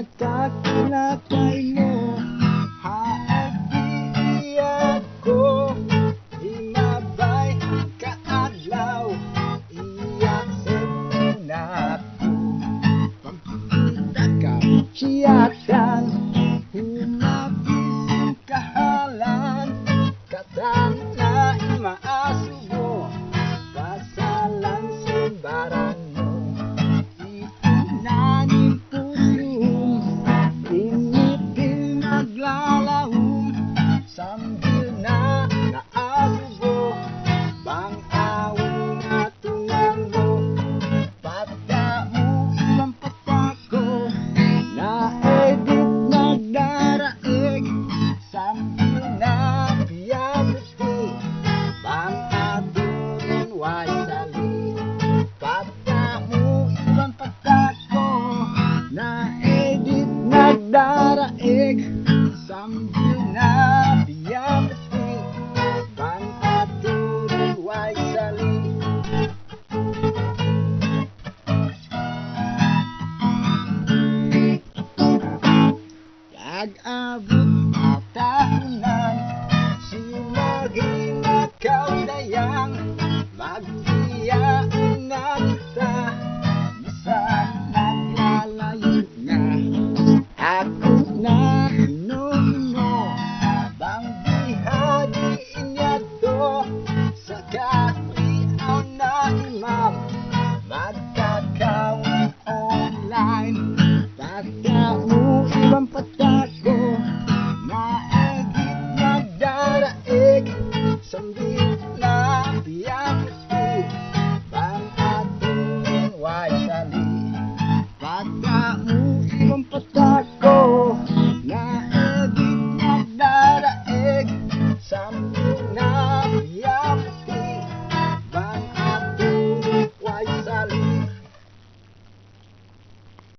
nakakinakay mo, haagdiiyad ko, imabay kaadlaw, iyak sa ko, pagkita ka, siyatan, humabis kahalan, katan na imaasubo, pasalan simbaran mo, ipunanin pusong, initin naglalahom, sambil na naasubo, bang awin na tunanggo, pata mo ibang patako, na-edit nagdaraig, sambil na piyabuti, bang aturin way sali, pata mo ibang patako, na-edit nagdaraig, sambil na piyabuti, bang aturin way sali. Kag-abot tahunan, sinaging nakaudayang, magtiyaan na kita, bisan naglalayo nga. Ako na hino-hino, bang bihadiin niya to, sa kapriyaw na imam, magkakawin online, pagka mo ibang patako, na-edit nagdaraig, sambil na piyabuti, bang aturin way sali, pagka mo ibang patako,